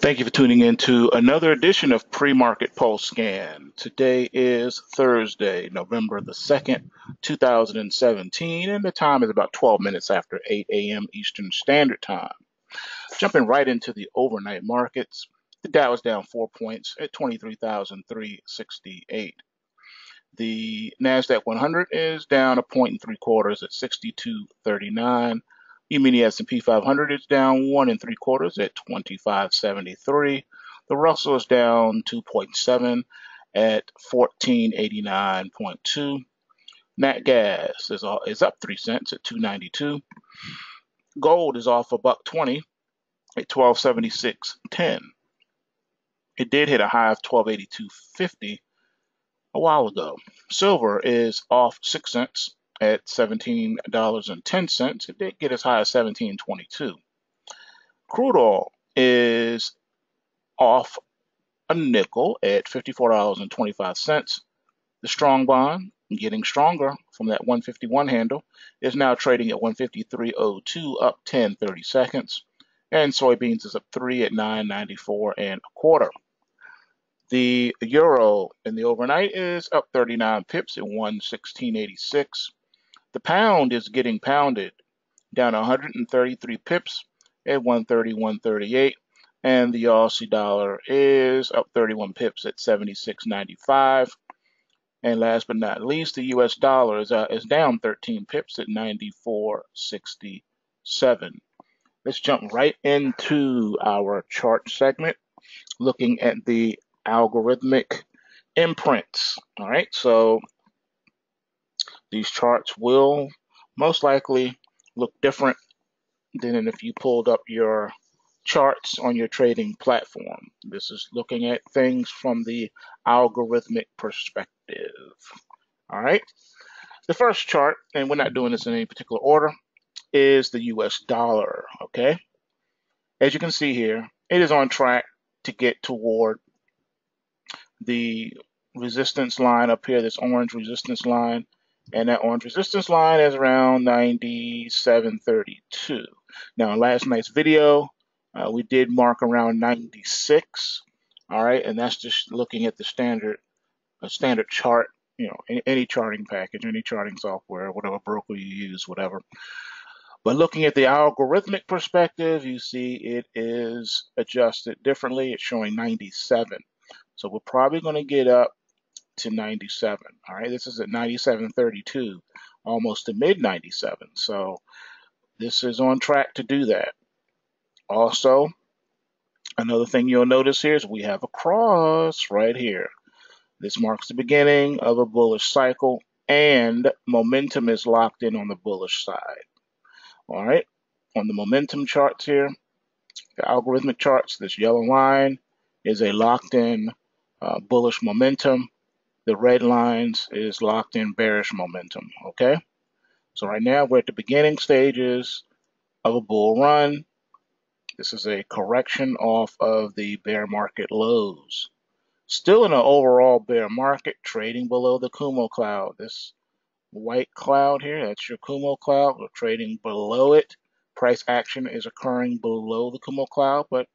Thank you for tuning in to another edition of Pre-Market Pulsescan. Today is Thursday, November the 2nd, 2017, and the time is about 12 minutes after 8 a.m. Eastern Standard Time. Jumping right into the overnight markets, the Dow is down 4 points at 23,368. The NASDAQ 100 is down 1.75 points at 6239. E-mini S&P 500 is down 1.75 points at 2573. The Russell is down 2.7 at 1489.2. Nat gas is up 3 cents at 292. Gold is off $1.20 at 1276.10. It did hit a high of 1282.50 a while ago. Silver is off 6 cents at $17.10. It did get as high as $17.22. Crude oil is off a nickel at $54.25. The strong bond, getting stronger from that 151 handle, is now trading at 153.02, up 10 seconds. And soybeans is up 3 at 9.94 1/4. The euro in the overnight is up 39 pips at 116.86. The pound is getting pounded, down 133 pips at 130.138, and the Aussie dollar is up 31 pips at 76.95. And last but not least, the US dollar is down 13 pips at 94.67. Let's jump right into our chart segment, looking at the algorithmic imprints. All right, so these charts will most likely look different than if you pulled up your charts on your trading platform. This is looking at things from the algorithmic perspective. All right, the first chart, and we're not doing this in any particular order, is the US dollar. Okay, as you can see here, it is on track to get toward the resistance line up here, this orange resistance line, and that orange resistance line is around 97.32. Now, in last night's video, we did mark around 96. All right, and that's just looking at the standard chart, you know, any charting package, any charting software, whatever broker you use, whatever. But looking at the algorithmic perspective, you see it is adjusted differently. It's showing 97. So we're probably going to get up to 97. All right, this is at 97.32, almost to mid 97. So this is on track to do that. Also, another thing you'll notice here is we have a cross right here. This marks the beginning of a bullish cycle, and momentum is locked in on the bullish side. All right, on the momentum charts here, the algorithmic charts, this yellow line is a locked in bullish momentum. The red lines is locked in bearish momentum. Okay, so right now we're at the beginning stages of a bull run. This is a correction off of the bear market lows. Still in an overall bear market, trading below the Kumo cloud. This white cloud here, that's your Kumo cloud. We're trading below it. Price action is occurring below the Kumo cloud, but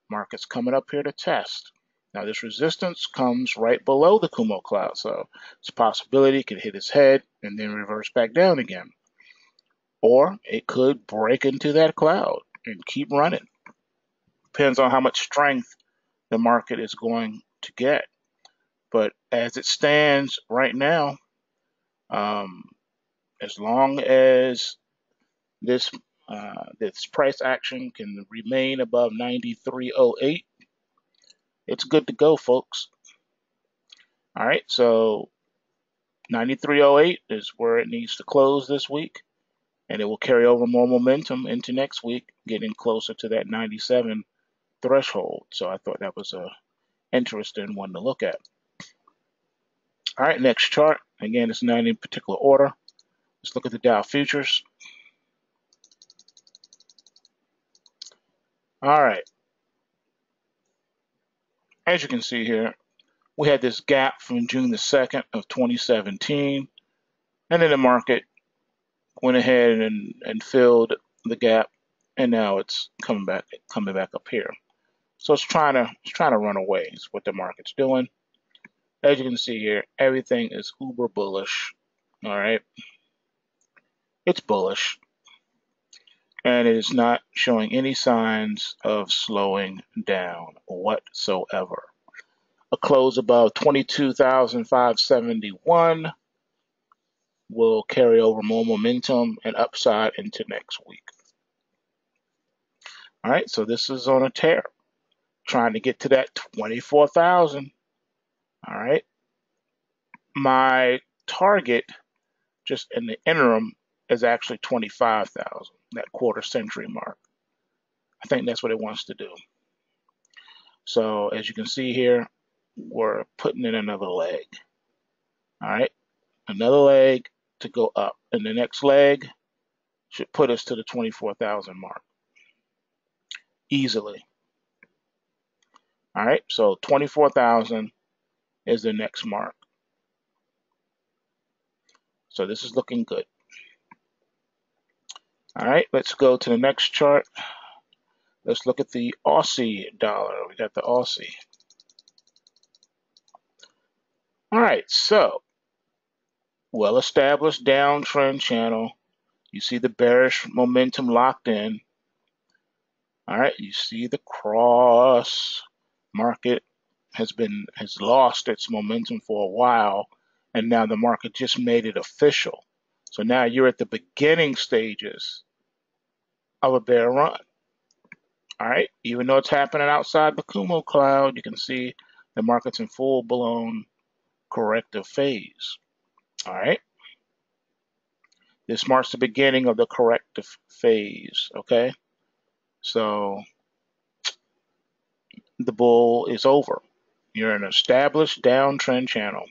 market's coming up here to test. Now, this resistance comes right below the Kumo cloud, so it's a possibility it could hit its head and then reverse back down again. Or it could break into that cloud and keep running. Depends on how much strength the market is going to get. But as it stands right now, as long as this price action can remain above 93.08, it's good to go, folks. All right, so 93.08 is where it needs to close this week, and it will carry over more momentum into next week, getting closer to that 97 threshold. So I thought that was a interesting one to look at. All right, next chart. Again, it's not in particular order. Let's look at the Dow Futures. All right. As you can see here, we had this gap from June the 2nd of 2017, and then the market went ahead and filled the gap, and now it's coming back up here. So it's trying to run away. Is what the market's doing. As you can see here, everything is uber bullish. All right, it's bullish, and it is not showing any signs of slowing down whatsoever. A close above 22,571 will carry over more momentum and upside into next week. All right, so this is on a tear, trying to get to that 24,000. All right, my target just in the interim is actually 25,000, that quarter century mark. I think that's what it wants to do. So as you can see here, we're putting in another leg. All right, another leg to go up, and the next leg should put us to the 24,000 mark easily. All right, so 24,000 is the next mark. So this is looking good. All right, let's go to the next chart. Let's look at the Aussie dollar. We got the Aussie. All right, so well-established downtrend channel. You see the bearish momentum locked in. All right, you see the cross. Market has lost its momentum for a while, and now the market just made it official. So now you're at the beginning stages of a bear run. All right, even though it's happening outside the Kumo cloud, you can see the market's in full-blown corrective phase. All right, this marks the beginning of the corrective phase. Okay, so the bull is over. You're in an established downtrend channel.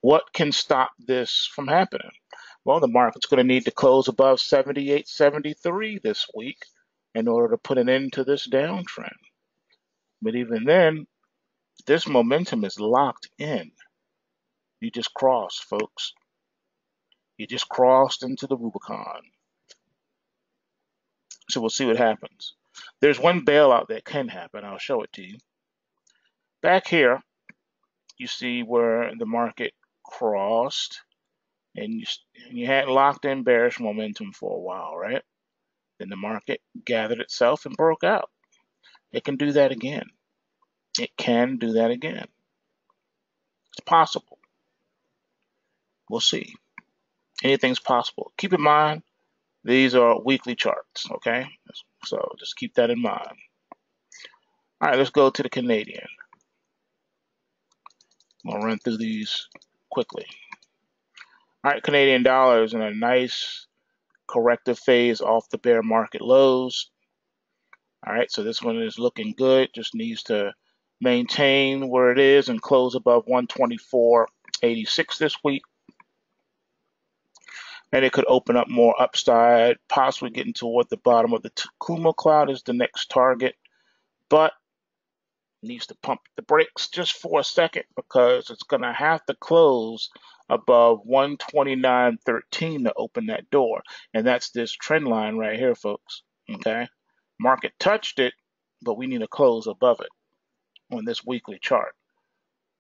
What can stop this from happening? Well, the market's going to need to close above 78.73 this week in order to put an end to this downtrend. But even then, this momentum is locked in. You just crossed, folks. You just crossed into the Rubicon. So we'll see what happens. There's one bailout that can happen. I'll show it to you. Back here, you see where the market crossed, and you had locked in bearish momentum for a while, right? Then the market gathered itself and broke out. It can do that again. It can do that again. It's possible. We'll see. Anything's possible. Keep in mind, these are weekly charts, okay? So just keep that in mind. All right, let's go to the Canadian. I'll run through these quickly. All right, Canadian dollar is in a nice corrective phase off the bear market lows. All right, so this one is looking good. Just needs to maintain where it is and close above 124.86 this week. And it could open up more upside, possibly getting toward the bottom of the Kumo cloud is the next target. But needs to pump the brakes just for a second because it's going to have to close above 129.13 to open that door. And that's this trend line right here, folks. Okay. Market touched it, but we need to close above it on this weekly chart,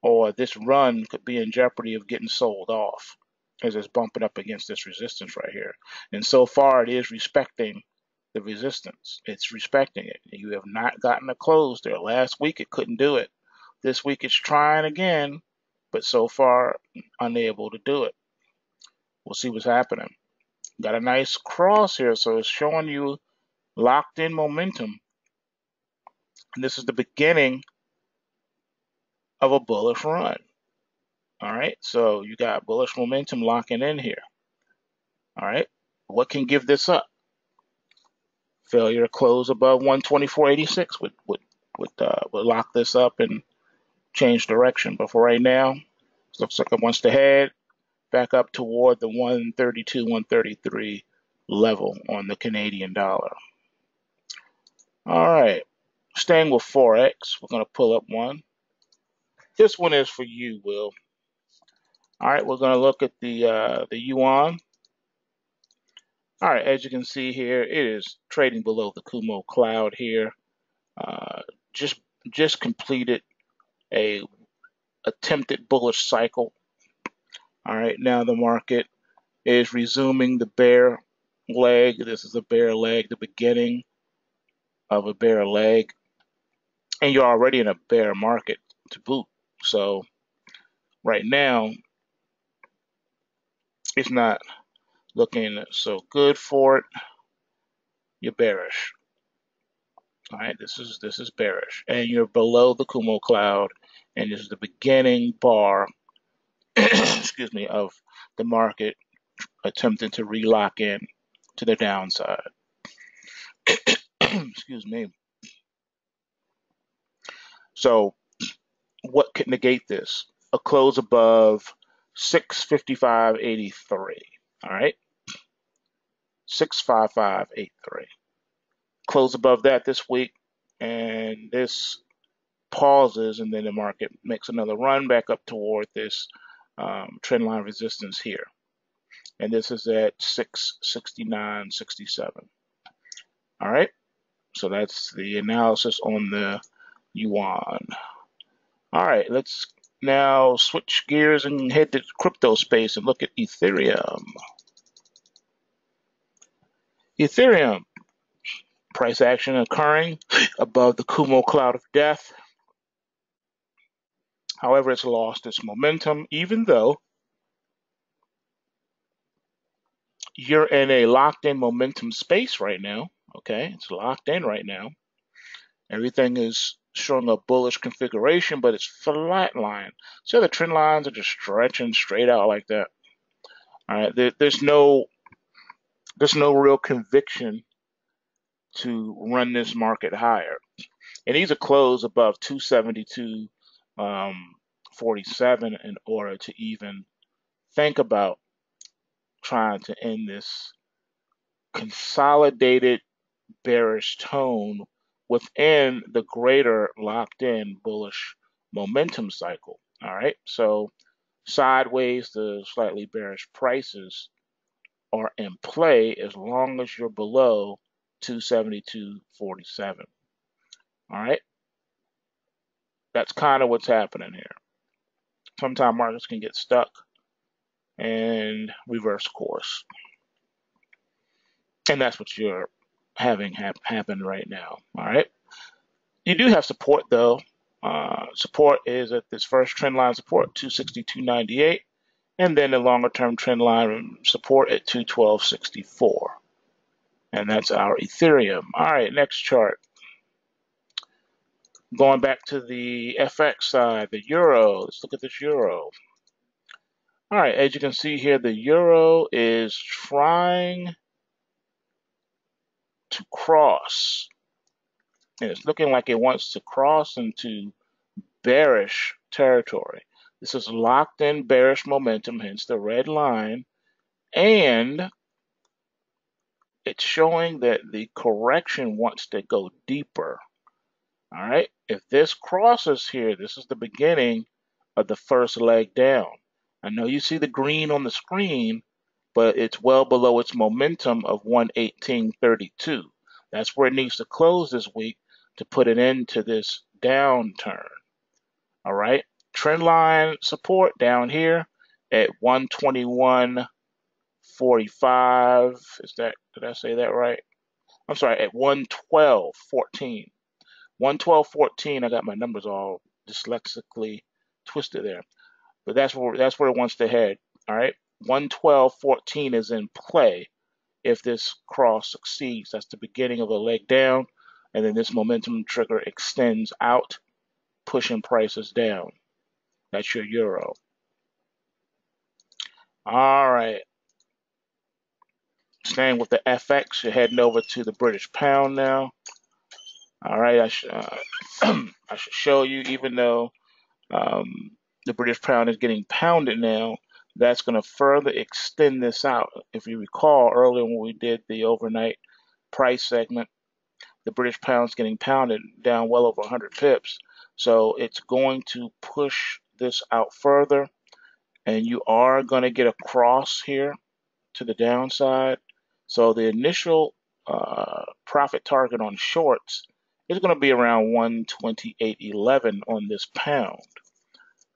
or this run could be in jeopardy of getting sold off as it's bumping up against this resistance right here. And so far it is respecting the resistance. It's respecting it. You have not gotten a close there. Last week it couldn't do it. This week it's trying again, but so far unable to do it. We'll see what's happening. Got a nice cross here, so it's showing you locked in momentum. And this is the beginning of a bullish run. All right, so you got bullish momentum locking in here. All right, what can give this up? Failure to close above 124.86 would lock this up and change direction. But for right now, it looks like it wants to head back up toward the 132, 133 level on the Canadian dollar. All right, staying with Forex, we're going to pull up one. This one is for you, Will. All right, we're going to look at the yuan. All right, as you can see here, it is trading below the Kumo cloud here. just completed a attempted bullish cycle. All right, now the market is resuming the bear leg. This is a bear leg, the beginning of a bear leg, and you're already in a bear market to boot. So right now, it's not looking so good for it. You're bearish. All right, this is bearish, and you're below the Kumo cloud, and this is the beginning bar, excuse me, of the market attempting to relock in to the downside. Excuse me. So what could negate this? A close above 655.83. All right, 655.83. Close above that this week, and this pauses, and then the market makes another run back up toward this trend line resistance here. And this is at 669.67. All right, so that's the analysis on the yuan. All right, let's now switch gears and head to crypto space and look at Ethereum. Ethereum, price action occurring above the Kumo cloud of death. However, it's lost its momentum, even though you're in a locked-in momentum space right now. Okay, it's locked in right now. Everything is showing a bullish configuration, but it's flatline. So the trend lines are just stretching straight out like that. All right, there's no real conviction to run this market higher. It needs a close above 272.47 in order to even think about trying to end this consolidated bearish tone within the greater locked-in bullish momentum cycle. All right, so sideways to slightly bearish prices are in play as long as you're below 272.47. All right, that's kind of what's happening here. Sometimes markets can get stuck and reverse course, and that's what you're having happen right now. All right, you do have support though. Support is at this first trend line support 262.98, and then the longer term trend line support at 212.64, and that's our Ethereum. All right, next chart. Going back to the FX side, the euro. Let's look at this euro. All right, as you can see here, the euro is trying to cross, and it's looking like it wants to cross into bearish territory. This is locked in bearish momentum, hence the red line, and it's showing that the correction wants to go deeper. All right, if this crosses here, this is the beginning of the first leg down. I know you see the green on the screen, but it's well below its momentum of 118.32. That's where it needs to close this week to put an end to this downturn. All right, trend line support down here at 121.45. Did I say that right? I'm sorry, at 112.14. 112.14. I got my numbers all dyslexically twisted there, but that's where it wants to head. All right, 112.14 is in play if this cross succeeds. That's the beginning of a leg down, and then this momentum trigger extends out, pushing prices down. That's your euro. All right. Staying with the FX, you're heading over to the British pound now. All right, I should show you, even though the British pound is getting pounded now, that's going to further extend this out. If you recall earlier when we did the overnight price segment, the British pound's getting pounded down well over 100 pips. So it's going to push this out further, and you are going to get a cross here to the downside. So the initial profit target on shorts it's going to be around 128.11 on this pound.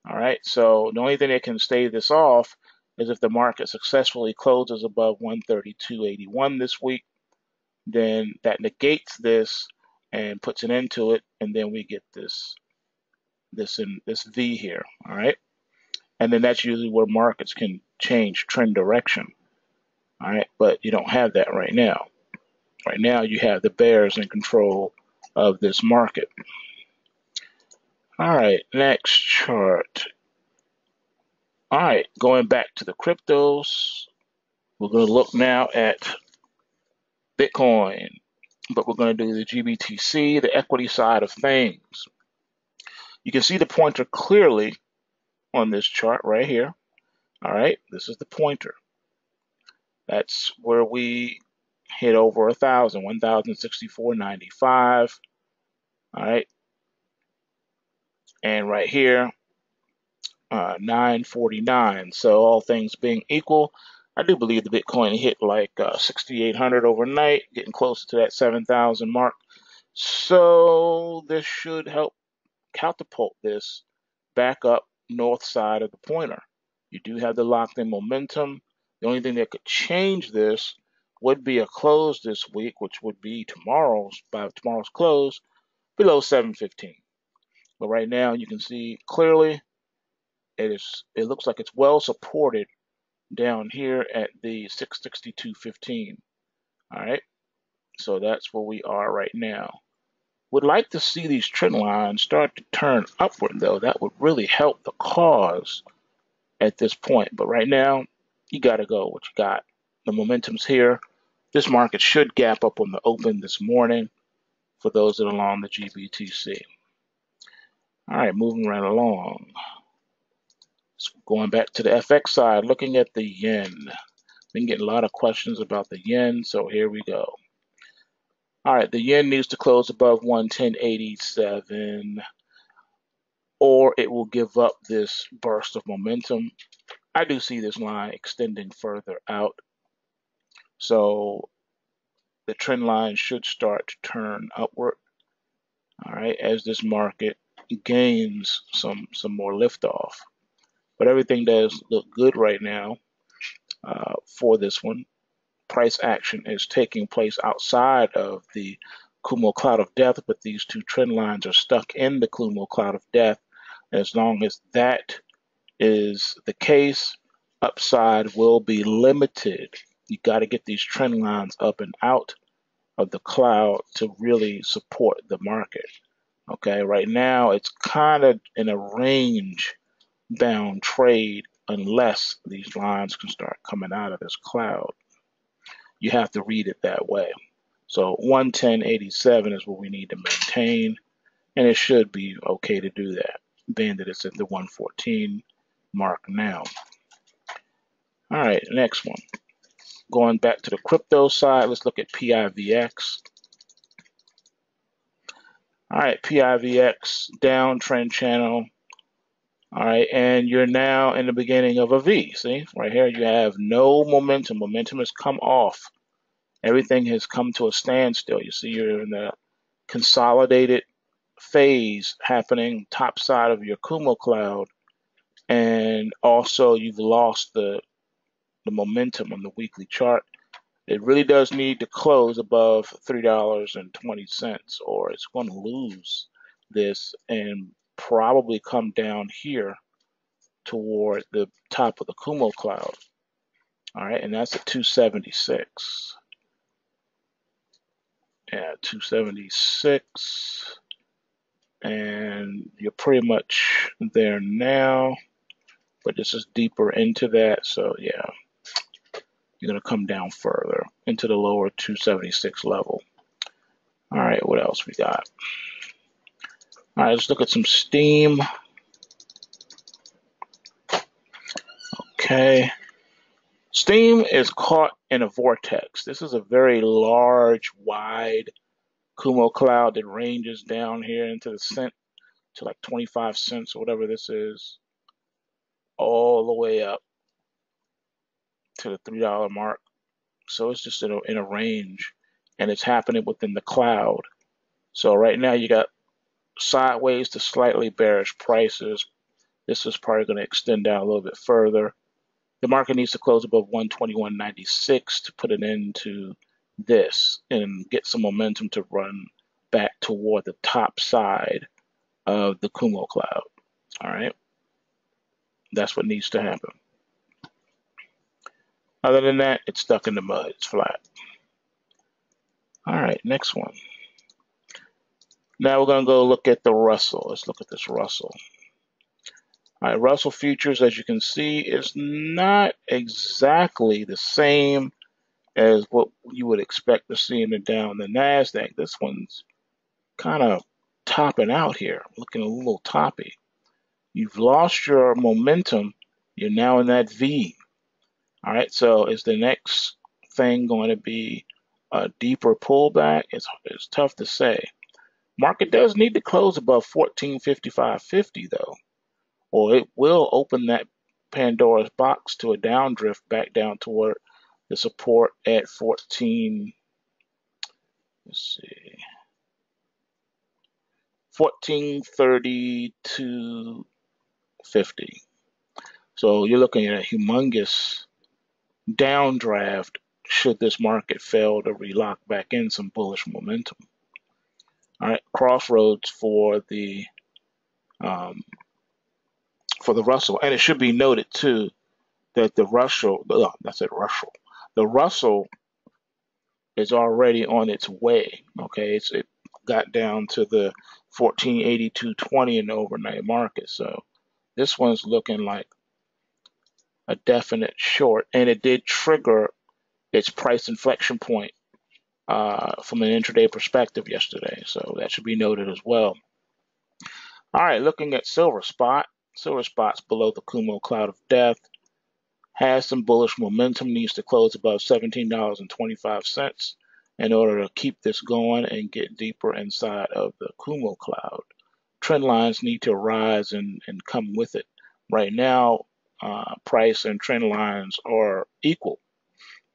All right, so the only thing that can stave this off is if the market successfully closes above 132.81 this week, then that negates this and puts an end to it, and then we get this V here. All right, and then that's usually where markets can change trend direction. All right, but you don't have that right now. Right now you have the bears in control of this market. All right, next chart. All right, going back to the cryptos, we're going to look now at Bitcoin, but we're going to do the GBTC, the equity side of things. You can see the pointer clearly on this chart right here. All right, this is the pointer. That's where we hit over 1,000, 1,064.95. All right, and right here, 949. So all things being equal, I do believe the Bitcoin hit like 6,800 overnight, getting closer to that 7,000 mark. So this should help catapult this back up north side of the pointer. You do have the locked in momentum. The only thing that could change this would be a close this week, which would be by tomorrow's close, below 715. But right now you can see clearly it looks like it's well supported down here at the 662.15. All right, so that's where we are right now. Would like to see these trend lines start to turn upward, though. That would really help the cause at this point. But right now, you got to go what you got. The momentum's here. This market should gap up on the open this morning for those that are along the GBTC. All right, moving right along. So going back to the FX side, looking at the yen. Been getting a lot of questions about the yen, so here we go. All right, the yen needs to close above 110.87, or it will give up this burst of momentum. I do see this line extending further out, so the trend line should start to turn upward. All right, as this market gains some more liftoff, but everything does look good right now for this one. Price action is taking place outside of the Kumo cloud of death, but these two trend lines are stuck in the Kumo cloud of death. As long as that is the case, upside will be limited. You got to get these trend lines up and out of the cloud to really support the market. Okay, right now it's kind of in a range bound trade unless these lines can start coming out of this cloud. You have to read it that way. So 110.87 is what we need to maintain, and it should be okay to do that, being that it's at the 114 mark now. All right, next one. Going back to the crypto side, let's look at PRVX. All right, PRVX downtrend channel. All right, and you're now in the beginning of a V. See, right here you have no momentum. Momentum has come off. Everything has come to a standstill. You see you're in the consolidated phase happening top side of your Kumo cloud, and also you've lost the momentum on the weekly chart. It really does need to close above $3.20, or it's going to lose this and probably come down here toward the top of the Kumo cloud. All right, and that's at 276. Yeah, 276. And you're pretty much there now, but this is deeper into that. So yeah, you're going to come down further into the lower 276 level. All right, what else we got? All right, let's look at some steam. Okay. Steam is caught in a vortex. This is a very large, wide Kumo cloud that ranges down here into the cent to like 25 cents or whatever this is, all the way up to the $3 mark. So it's just in a range, and it's happening within the cloud. So right now you got sideways to slightly bearish prices. This is probably going to extend down a little bit further. The market needs to close above 121.96 to put an end to this and get some momentum to run back toward the top side of the Kumo cloud. All right, that's what needs to happen. Other than that, it's stuck in the mud. It's flat. All right, next one. Now we're going to go look at the Russell. Let's look at this Russell. All right, Russell Futures, as you can see, is not exactly the same as what you would expect to see in the Dow and the NASDAQ. This one's kind of topping out here, looking a little toppy. You've lost your momentum. You're now in that V. All right, so is the next thing going to be a deeper pullback? It's tough to say. Market does need to close above 1455.50 though, or it will open that Pandora's box to a down drift back down toward the support at 14. Let's see, 1432.50. So you're looking at a humongous downdraft should this market fail to relock back in some bullish momentum. All right, crossroads for the Russell, and it should be noted too that the Russell is already on its way. Okay, it got down to the 1482.20 in the overnight market, so this one's looking like a definite short, and it did trigger its price inflection point from an intraday perspective yesterday, so that should be noted as well. All right, looking at silver spot. Silver spot's below the Kumo cloud of death. Has some bullish momentum, needs to close above $17.25 in order to keep this going and get deeper inside of the Kumo cloud. Trend lines need to rise and come with it. Right now, price and trend lines are equal.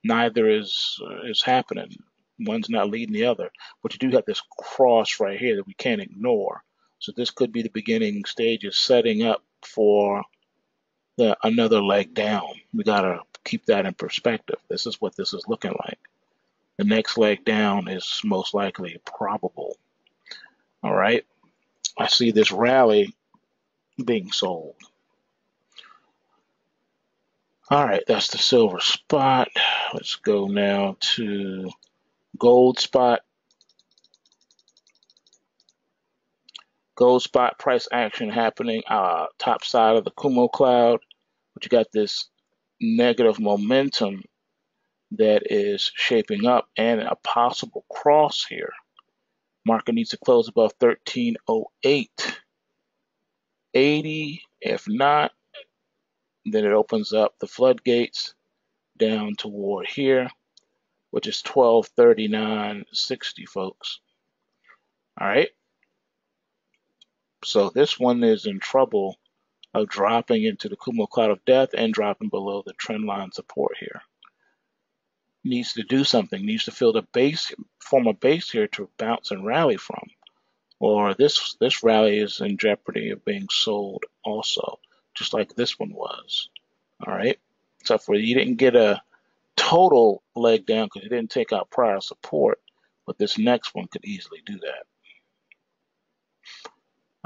Neither is happening. One's not leading the other. But you do have this cross right here that we can't ignore. So this could be the beginning stages setting up for another leg down. We got to keep that in perspective. This is what this is looking like. The next leg down is most likely probable. All right. I see this rally being sold. All right, that's the silver spot. Let's go now to gold spot. Gold spot price action happening top side of the Kumo cloud, but you got this negative momentum that is shaping up and a possible cross here. Market needs to close above 1308.80. If not, then it opens up the floodgates down toward here, which is 1239.60, folks. All right. So this one is in trouble of dropping into the Kumo cloud of death and dropping below the trend line support here. Needs to do something, needs to fill the base, form a base here to bounce and rally from. Or this rally is in jeopardy of being sold also, just like this one was. All right. Except for you didn't get a total leg down because you didn't take out prior support, but this next one could easily do that.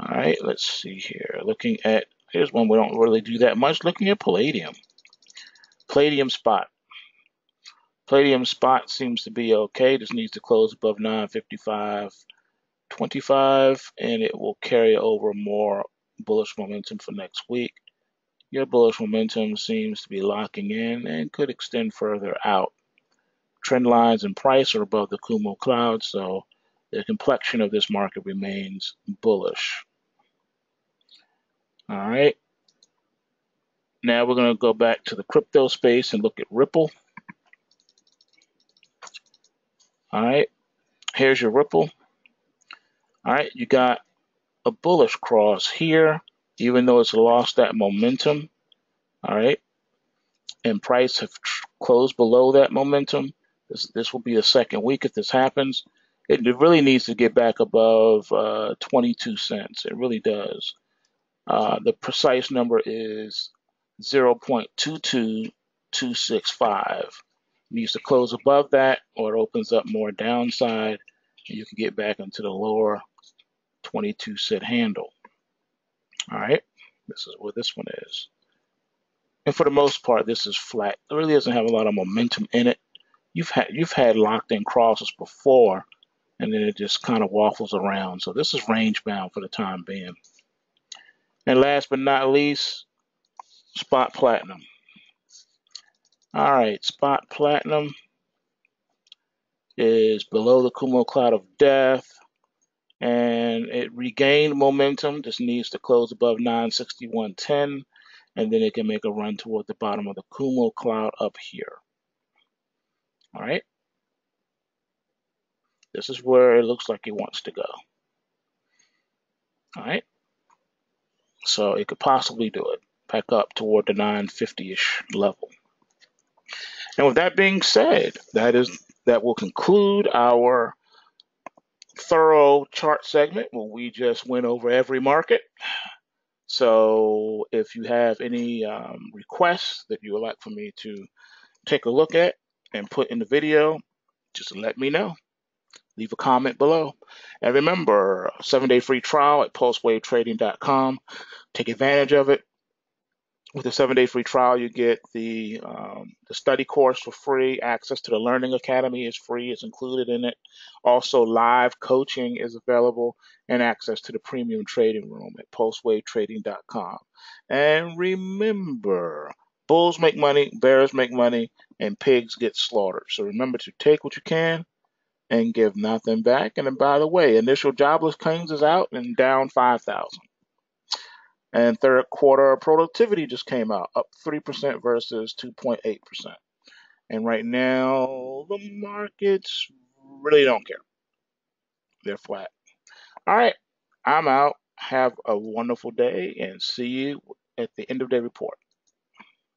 All right, let's see here. Looking at, here's one we don't really do that much. Looking at Palladium. Palladium spot. Palladium spot seems to be okay. Just needs to close above 955.25, and it will carry over more bullish momentum for next week. Your bullish momentum seems to be locking in and could extend further out. Trend lines and price are above the Kumo cloud, so the complexion of this market remains bullish. All right. Now we're going to go back to the crypto space and look at Ripple. All right. Here's your Ripple. All right. You got a bullish cross here, even though it's lost that momentum. All right. And price have closed below that momentum. This will be the second week if this happens. It really needs to get back above 22 cents. It really does. The precise number is 0.22265. It needs to close above that, or it opens up more downside, and you can get back into the lower 22 cent handle. All right, this is where this one is. And for the most part, this is flat. It really doesn't have a lot of momentum in it. You've had locked in crosses before, and then it just kind of waffles around. So this is range bound for the time being. And last but not least, spot platinum. All right, spot platinum is below the cumulo cloud of death, and it regained momentum. Just needs to close above 961.10, and then it can make a run toward the bottom of the cumulo cloud up here. All right, this is where it looks like it wants to go. All right, so it could possibly do it back up toward the 950-ish level. And with that being said, that will conclude our thorough chart segment where we just went over every market. So if you have any requests that you would like for me to take a look at and put in the video, just let me know. Leave a comment below. And remember, 7-day free trial at pulsewavetrading.com. Take advantage of it. With the 7-day free trial, you get the study course for free. Access to the Learning Academy is free. It's included in it. Also, live coaching is available, and access to the premium trading room at pulsewavetrading.com. And remember, bulls make money, bears make money, and pigs get slaughtered. So remember to take what you can and give nothing back. And then, by the way, initial jobless claims is out and down 5,000. And third quarter productivity just came out, up 3% versus 2.8%. And right now, the markets really don't care. They're flat. All right, I'm out. Have a wonderful day and see you at the end of day report.